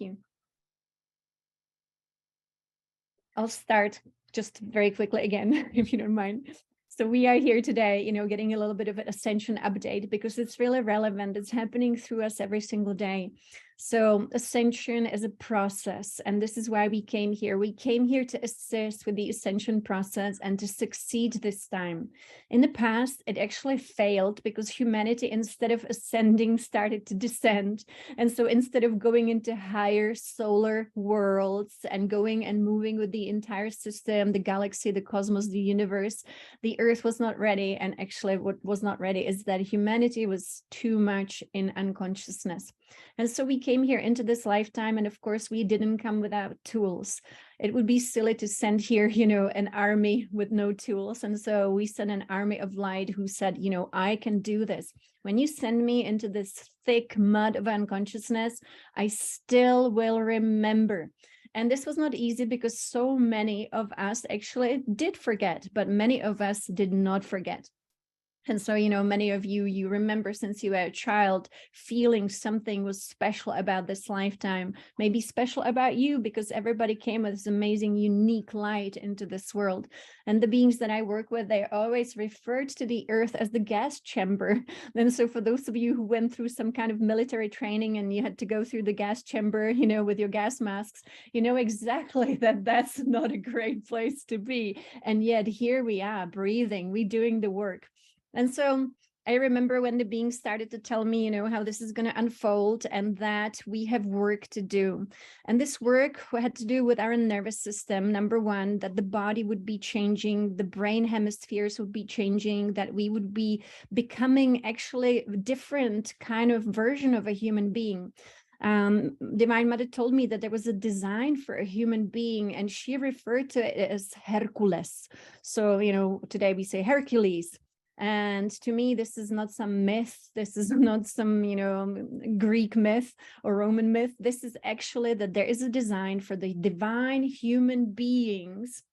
you. I'll start just very quickly again, if you don't mind. So we are here today, getting a little bit of an Ascension update because it's really relevant. It's happening through us every single day. So Ascension is a process, and this is why we came here. We came here to assist with the Ascension process and to succeed this time. In the past, it actually failed because humanity, instead of ascending, started to descend. And so instead of going into higher solar worlds and going and moving with the entire system, the galaxy, the cosmos, the universe, the Earth was not ready. And actually what was not ready is that humanity was too much in unconsciousness. And so we came here into this lifetime, and of course we didn't come without tools. It would be silly to send here, an army with no tools. And so we sent an army of light who said, I can do this. When you send me into this thick mud of unconsciousness, I still will remember. And this was not easy because so many of us actually did forget, but many of us did not forget. And so, many of you remember since you were a child feeling something was special about this lifetime, maybe special about you because everybody came with this amazing, unique light into this world. And the beings that I work with, they always referred to the Earth as the gas chamber. And so for those of you who went through some kind of military training and you had to go through the gas chamber, with your gas masks, you know exactly that that's not a great place to be. And yet here we are breathing, we doing the work. And so I remember when the beings started to tell me, how this is going to unfold and that we have work to do. And this work had to do with our nervous system. Number one, that the body would be changing, the brain hemispheres would be changing, that we would be becoming actually a different kind of version of a human being. Divine Mother told me that there was a design for a human being, and she referred to it as Hercules. So, today we say Hercules. And to me, this is not some myth. This is not some, Greek myth or Roman myth. This is actually that there is a design for the divine human beings.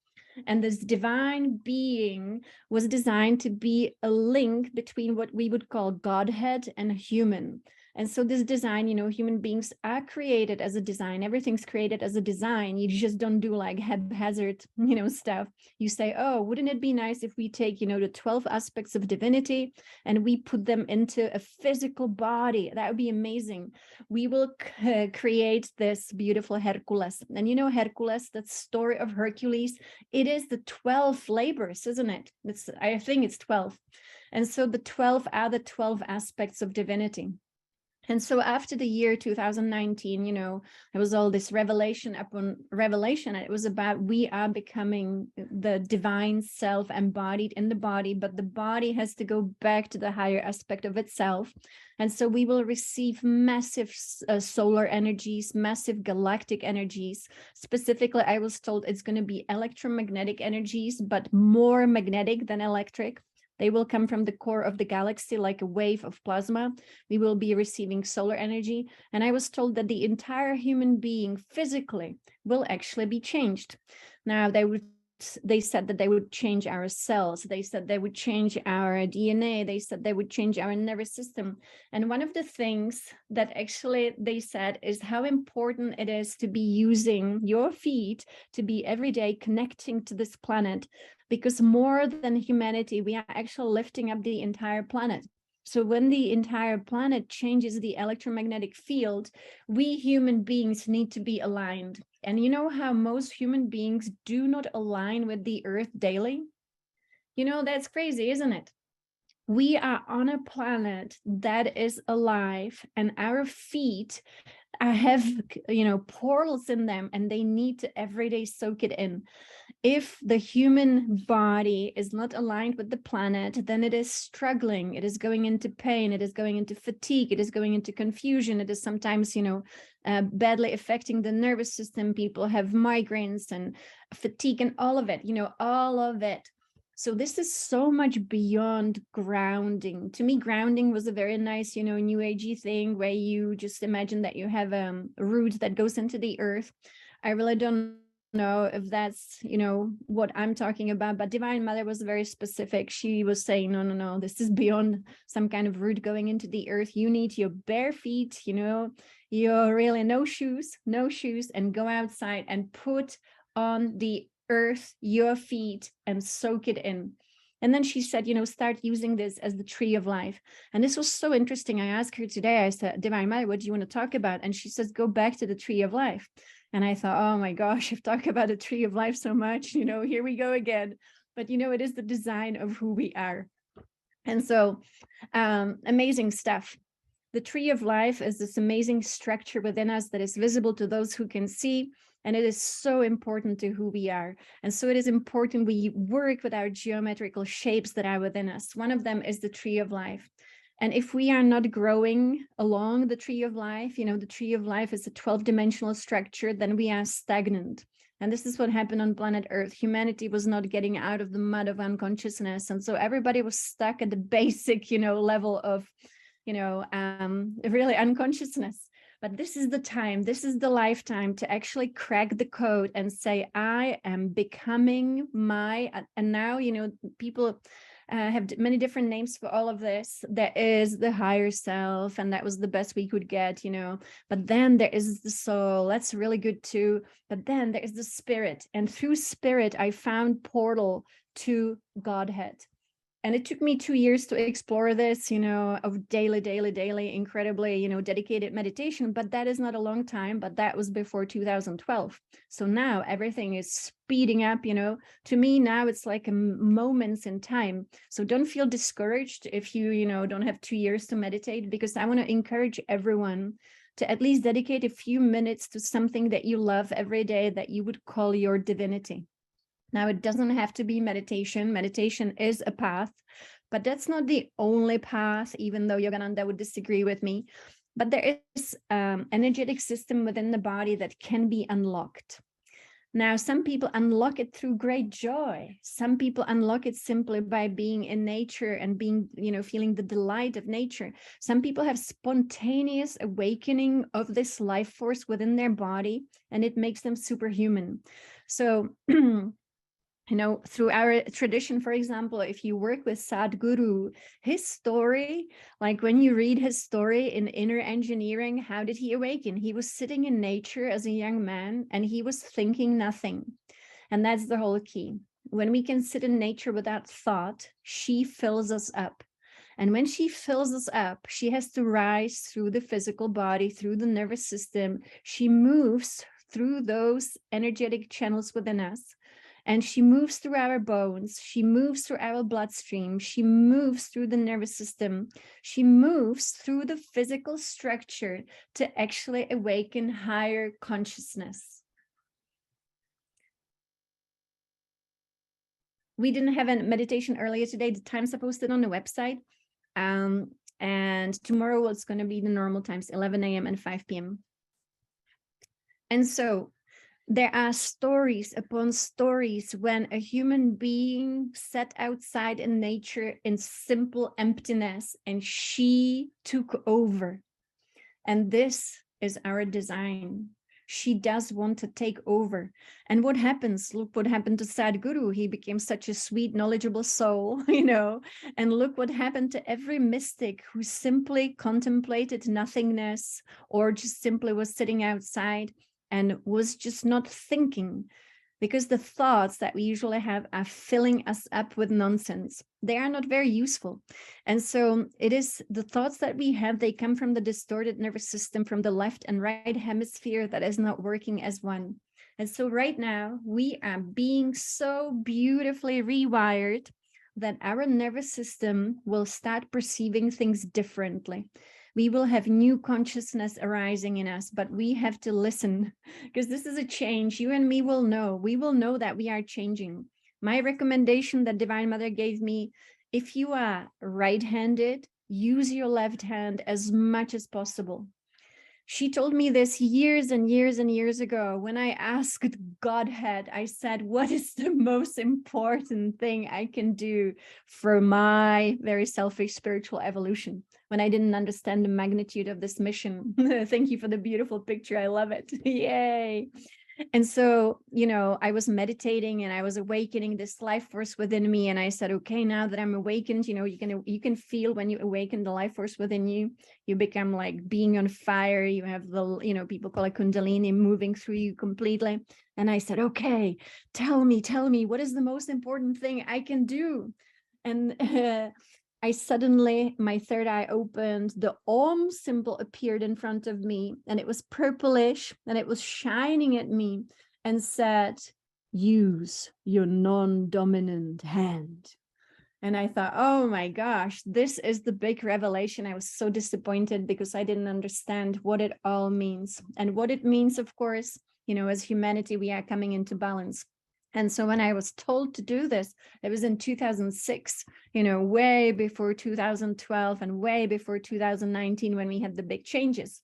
And this divine being was designed to be a link between what we would call Godhead and human. And so this design, human beings are created as a design. Everything's created as a design. You just don't do like haphazard, stuff. You say, oh, wouldn't it be nice if we take, the 12 aspects of divinity and we put them into a physical body? That would be amazing. We will create this beautiful Hercules. And Hercules, that story of Hercules, it is the 12 labors, isn't it? I think it's 12. And so the 12 are the 12 aspects of divinity. And so after the year 2019, there was all this revelation upon revelation. It was about we are becoming the divine self embodied in the body, but the body has to go back to the higher aspect of itself. And so we will receive massive solar energies, massive galactic energies. Specifically, I was told it's going to be electromagnetic energies, but more magnetic than electric. They will come from the core of the galaxy like a wave of plasma. We will be receiving solar energy. And I was told that the entire human being physically will actually be changed. Now, they said that they would change our cells. They said they would change our DNA. They said they would change our nervous system. And one of the things that actually they said is how important it is to be using your feet to be every day connecting to this planet, because more than humanity, we are actually lifting up the entire planet. So when the entire planet changes the electromagnetic field, we human beings need to be aligned. And you know how most human beings do not align with the Earth daily? That's crazy, isn't it? We are on a planet that is alive, and our feet have, portals in them, and they need to every day soak it in. If the human body is not aligned with the planet, then it is struggling. It is going into pain. It is going into fatigue. It is going into confusion. It is sometimes, badly affecting the nervous system. People have migraines and fatigue and all of it, all of it. So this is so much beyond grounding. To me, grounding was a very nice, new agey thing where you just imagine that you have a root that goes into the earth. I really don't know if that's, you know, what I'm talking about, but Divine Mother was very specific. She was saying, no, no, no, this is beyond some kind of root going into the earth. You need your bare feet, you know, your really no shoes, and go outside and put on the earth your feet and soak it in. And then she said, you know, start using this as the tree of life. And this was so interesting. I asked her today, I said, Divine Mother, what do you want to talk about? And she says, go back to the tree of life. And I thought, oh my gosh, I've talked about the tree of life so much, you know, here we go again. But, you know, it is the design of who we are. And so amazing stuff. The tree of life is this amazing structure within us that is visible to those who can see. And it is so important to who we are. And so it is important we work with our geometrical shapes that are within us. One of them is the tree of life. And if we are not growing along the tree of life, you know, the tree of life is a 12-dimensional structure, then we are stagnant. And this is what happened on planet Earth. Humanity was not getting out of the mud of unconsciousness. And so everybody was stuck at the basic, you know, level of, you know, really unconsciousness. But this is the time, this is the lifetime to actually crack the code and say, I am becoming my, and now, you know, people have many different names for all of this. There is the higher self, and that was the best we could get, you know, but then there is the soul, that's really good too. But then there is the spirit, and through spirit, I found portal to Godhead. And it took me 2 years to explore this, you know, of daily, incredibly, you know, dedicated meditation. But that is not a long time, but that was before 2012. So now everything is speeding up, you know. To me now it's like moments in time. So don't feel discouraged if you know, don't have 2 years to meditate, because I want to encourage everyone to at least dedicate a few minutes to something that you love every day that you would call your divinity. Now, it doesn't have to be meditation. Meditation is a path, but that's not the only path, even though Yogananda would disagree with me. But there is an energetic system within the body that can be unlocked. Now, some people unlock it through great joy. Some people unlock it simply by being in nature and being, you know, feeling the delight of nature. Some people have spontaneous awakening of this life force within their body, and it makes them superhuman. So, you know, through our tradition, for example, if you work with Sadhguru, his story, like when you read his story in Inner Engineering, how did he awaken? He was sitting in nature as a young man and he was thinking nothing. And that's the whole key. When we can sit in nature without thought, she fills us up. And when she fills us up, she has to rise through the physical body, through the nervous system. She moves through those energetic channels within us. And she moves through our bones, she moves through our bloodstream, she moves through the nervous system, she moves through the physical structure to actually awaken higher consciousness. We didn't have a meditation earlier today. The times are posted on the website. And tomorrow it's going to be the normal times, 11 a.m. and 5 p.m. And so there are stories upon stories when a human being sat outside in nature in simple emptiness and she took over. And this is our design. She does want to take over. And what happens? Look what happened to Sadhguru. He became such a sweet, knowledgeable soul, you know, and look what happened to every mystic who simply contemplated nothingness or just simply was sitting outside and was just not thinking, because the thoughts that we usually have are filling us up with nonsense. They are not very useful. And so it is the thoughts that we have, they come from the distorted nervous system from the left and right hemisphere that is not working as one. And so right now we are being so beautifully rewired that our nervous system will start perceiving things differently. We will have new consciousness arising in us, but we have to listen, because this is a change. You and me will know. We will know that we are changing. My recommendation that Divine Mother gave me, if you are right-handed, use your left hand as much as possible. She told me this years and years and years ago. When I asked Godhead, I said, what is the most important thing I can do for my very selfish spiritual evolution? When I didn't understand the magnitude of this mission. Thank you for the beautiful picture. I love it. Yay. And so, I was meditating and I was awakening this life force within me. And I said, okay, now that I'm awakened, you can feel when you awaken the life force within you, you become like being on fire. You have the, people call it Kundalini moving through you completely. And I said, okay, tell me, what is the most important thing I can do? And I suddenly, my third eye opened, the Om symbol appeared in front of me, and it was purplish, and it was shining at me and said, use your non-dominant hand. And I thought, oh my gosh, this is the big revelation. I was so disappointed because I didn't understand what it all means. And what it means, of course, as humanity, we are coming into balance. And so when I was told to do this, it was in 2006, way before 2012 and way before 2019 when we had the big changes.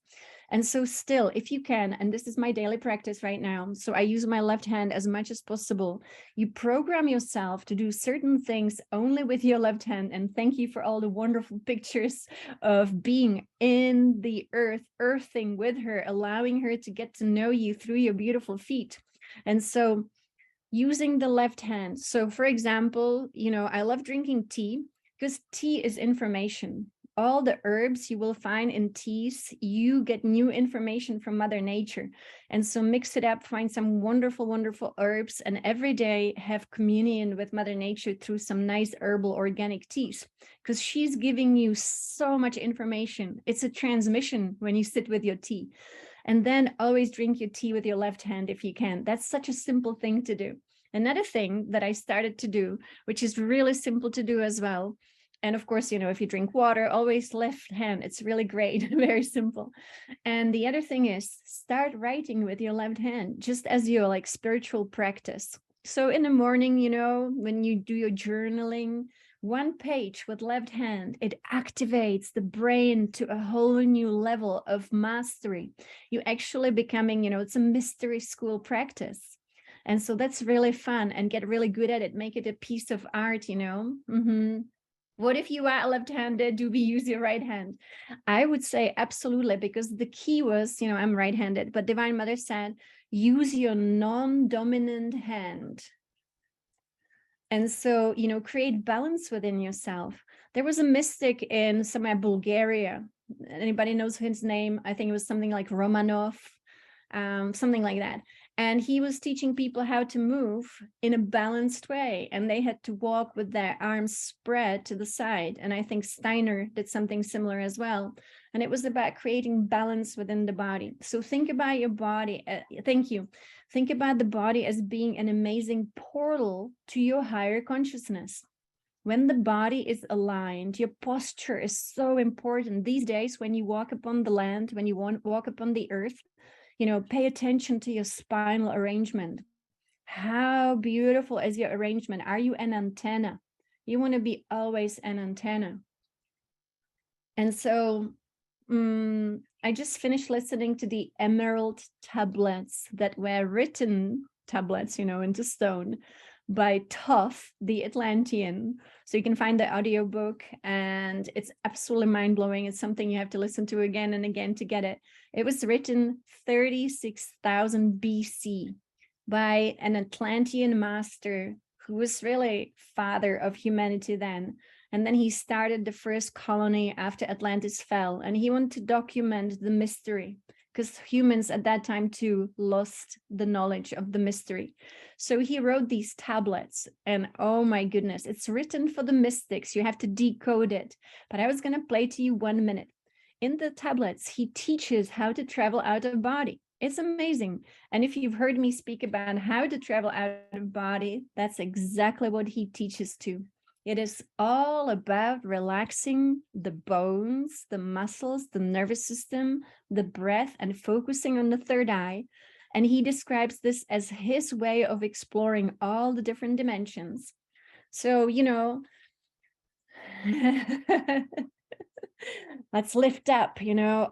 And so still, if you can, and this is my daily practice right now, so I use my left hand as much as possible, you program yourself to do certain things only with your left hand. And thank you for all the wonderful pictures of being in the earth, earthing with her, allowing her to get to know you through your beautiful feet. And so using the left hand. So for example, I love drinking tea because tea is information. All the herbs you will find in teas, you get new information from Mother Nature. And so mix it up, find some wonderful, wonderful herbs, and every day have communion with Mother Nature through some nice herbal organic teas, because she's giving you so much information. It's a transmission when you sit with your tea. And then always drink your tea with your left hand if you can. That's such a simple thing to do. Another thing that I started to do, which is really simple to do as well. And of course, if you drink water, always left hand. It's really great, very simple. And the other thing is start writing with your left hand, just as your like spiritual practice. So in the morning, when you do your journaling, one page with left hand, it activates the brain to a whole new level of mastery. You actually becoming, it's a mystery school practice. And so that's really fun, and get really good at it. Make it a piece of art, What if you are left-handed? Do we use your right hand? I would say absolutely, because the key was, I'm right-handed, but Divine Mother said, use your non-dominant hand. And so, create balance within yourself. There was a mystic in somewhere Bulgaria. Anybody knows his name? I think it was something like Romanov, something like that. And he was teaching people how to move in a balanced way. And they had to walk with their arms spread to the side. And I think Steiner did something similar as well. And it was about creating balance within the body. So think about your body. Thank you. Think about the body as being an amazing portal to your higher consciousness. When the body is aligned, your posture is so important. These days, when you walk upon the land, when you walk upon the earth, pay attention to your spinal arrangement. How beautiful is your arrangement? Are you an antenna? You want to be always an antenna. And so I just finished listening to the Emerald tablets that were written, tablets, into stone, by Toth, the Atlantean. So you can find the audiobook, and it's absolutely mind-blowing. It's something you have to listen to again and again to get it. It was written 36,000 BC by an Atlantean master who was really father of humanity then. And then he started the first colony after Atlantis fell. And he wanted to document the mystery, because humans at that time too lost the knowledge of the mystery. So he wrote these tablets, and oh my goodness, it's written for the mystics. You have to decode it. But I was going to play to you 1 minute. In the tablets, he teaches how to travel out of body. It's amazing. And if you've heard me speak about how to travel out of body, that's exactly what he teaches too. It is all about relaxing the bones, the muscles, the nervous system, the breath, and focusing on the third eye. And he describes this as his way of exploring all the different dimensions. So, let's lift up,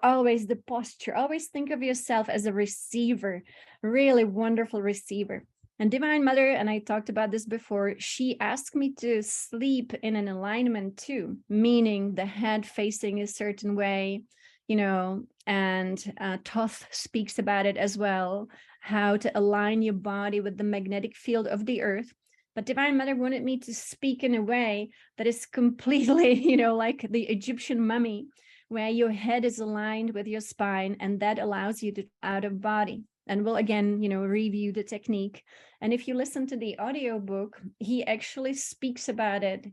always the posture. Always think of yourself as a receiver, really wonderful receiver. And Divine Mother, and I talked about this before, she asked me to sleep in an alignment too, meaning the head facing a certain way, and Thoth speaks about it as well, how to align your body with the magnetic field of the earth. But Divine Mother wanted me to speak in a way that is completely, like the Egyptian mummy, where your head is aligned with your spine, and that allows you to out of body. And we'll again, review the technique. And if you listen to the audiobook, he actually speaks about it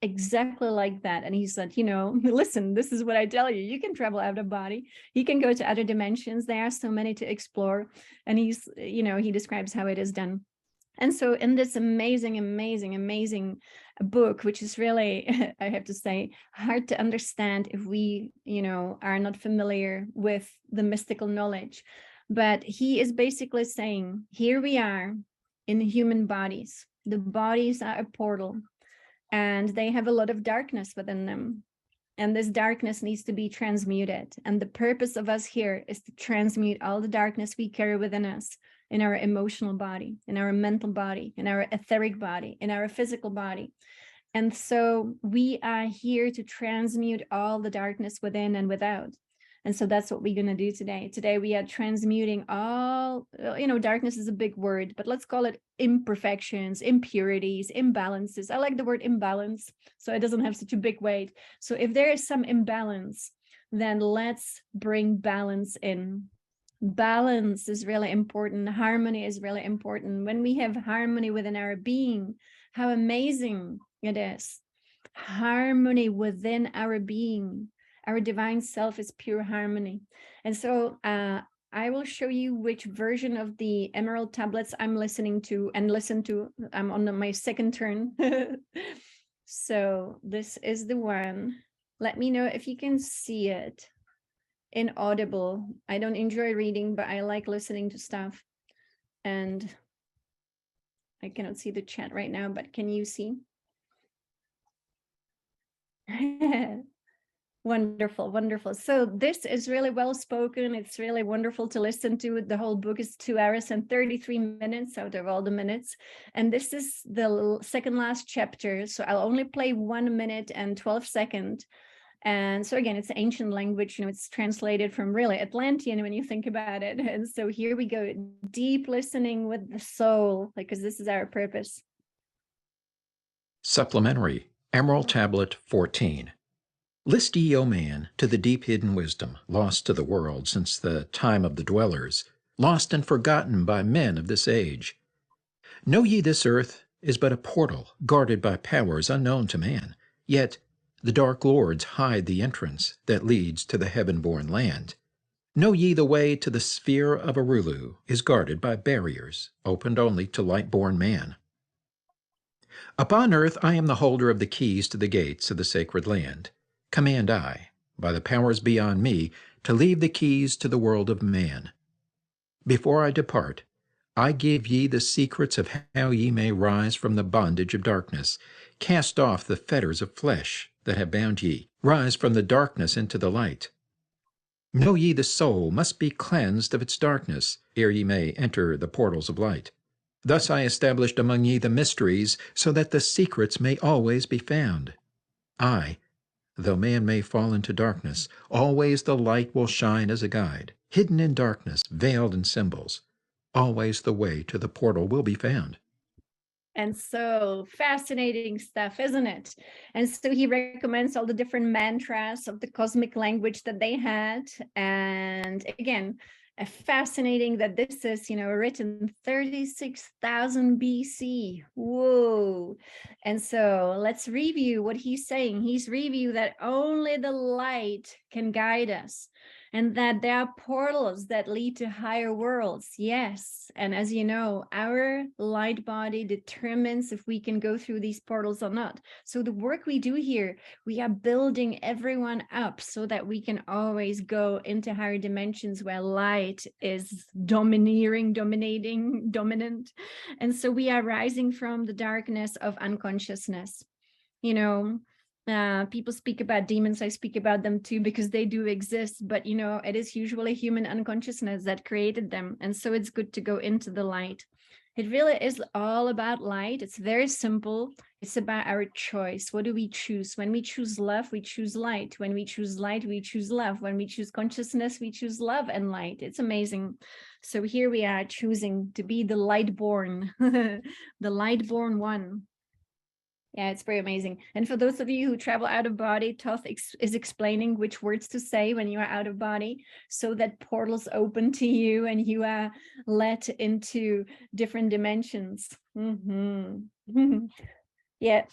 exactly like that. And he said, listen, this is what I tell you. You can travel out of body. You can go to other dimensions. There are so many to explore. And he describes how it is done. And so in this amazing book, which is really, I have to say, hard to understand if we, are not familiar with the mystical knowledge. But he is basically saying, here we are in human bodies. The bodies are a portal, and they have a lot of darkness within them. And this darkness needs to be transmuted. And the purpose of us here is to transmute all the darkness we carry within us, in our emotional body, in our mental body, in our etheric body, in our physical body. And so we are here to transmute all the darkness within and without. And so that's what we're going to do today. Today we are transmuting all, darkness is a big word, but let's call it imperfections, impurities, imbalances. I like the word imbalance, so it doesn't have such a big weight. So if there is some imbalance, then let's bring balance in. Balance is really important. Harmony is really important. When we have harmony within our being, how amazing it is. Harmony within our being. Our divine self is pure harmony. And so I will show you which version of the emerald tablets I'm listening to and listen to. I'm on my second turn. So this is the one. Let me know if you can see it in Audible. I don't enjoy reading, but I like listening to stuff. And I cannot see the chat right now, but can you see? Wonderful, wonderful. So this is really well spoken. It's really wonderful to listen to. The whole book is 2 hours and 33 minutes out of all the minutes. And this is the second last chapter. So I'll only play 1 minute and 12 seconds. And so again, it's ancient language, it's translated from really Atlantean when you think about it. And so here we go, deep listening with the soul, because this is our purpose. Supplementary, Emerald Tablet 14. List ye, O man, to the deep hidden wisdom, lost to the world since the time of the dwellers, lost and forgotten by men of this age. Know ye this earth is but a portal, guarded by powers unknown to man, yet the dark lords hide the entrance that leads to the heaven-born land. Know ye the way to the sphere of Arulu is guarded by barriers, opened only to light-born man. Upon earth I am the holder of the keys to the gates of the sacred land. Command I, by the powers beyond me, to leave the keys to the world of man. Before I depart, I give ye the secrets of how ye may rise from the bondage of darkness, cast off the fetters of flesh that have bound ye, rise from the darkness into the light. Know ye the soul must be cleansed of its darkness, ere ye may enter the portals of light. Thus I established among ye the mysteries, so that the secrets may always be found. I, though man may fall into darkness, always the light will shine as a guide. Hidden in darkness, veiled in symbols, always the way to the portal will be found. And so fascinating stuff, isn't it? And so he recommends all the different mantras of the cosmic language that they had. And again, fascinating that this is, written 36,000 BC. Whoa. And so let's review what he's saying. He's reviewing that only the light can guide us, and that there are portals that lead to higher worlds. Yes. And as you know, our light body determines if we can go through these portals or not. So the work we do here, we are building everyone up so that we can always go into higher dimensions where light is domineering, dominant. And so we are rising from the darkness of unconsciousness. People speak about demons. I speak about them too, because they do exist, but it is usually human unconsciousness that created them. And so it's good to go into the light. It really is all about light. It's very simple. It's about our choice. What do we choose? When we choose love, we choose light. When we choose light, we choose love. When we choose consciousness, we choose love and light. It's amazing. So here we are choosing to be the light born, the light born one. Yeah, it's very amazing. And for those of you who travel out of body, Toth is explaining which words to say when you are out of body, so that portals open to you and you are let into different dimensions. Yeah,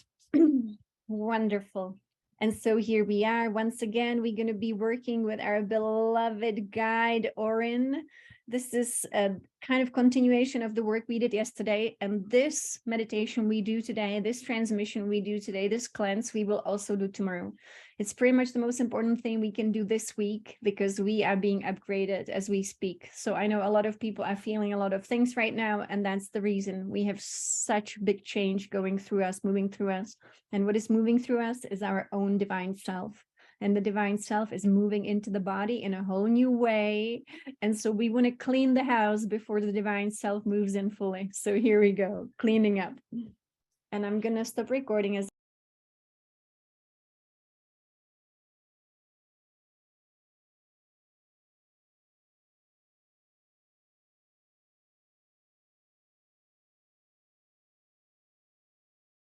wonderful. And so here we are. Once again, we're going to be working with our beloved guide, Orin. This is a kind of continuation of the work we did yesterday. And this meditation we do today, this transmission we do today, this cleanse, we will also do tomorrow. It's pretty much the most important thing we can do this week because we are being upgraded as we speak. So I know a lot of people are feeling a lot of things right now, and that's the reason we have such big change going through us, moving through us. And what is moving through us is our own divine self. And the divine self is moving into the body in a whole new way. And so we want to clean the house before the divine self moves in fully. So here we go, cleaning up. And I'm going to stop recording as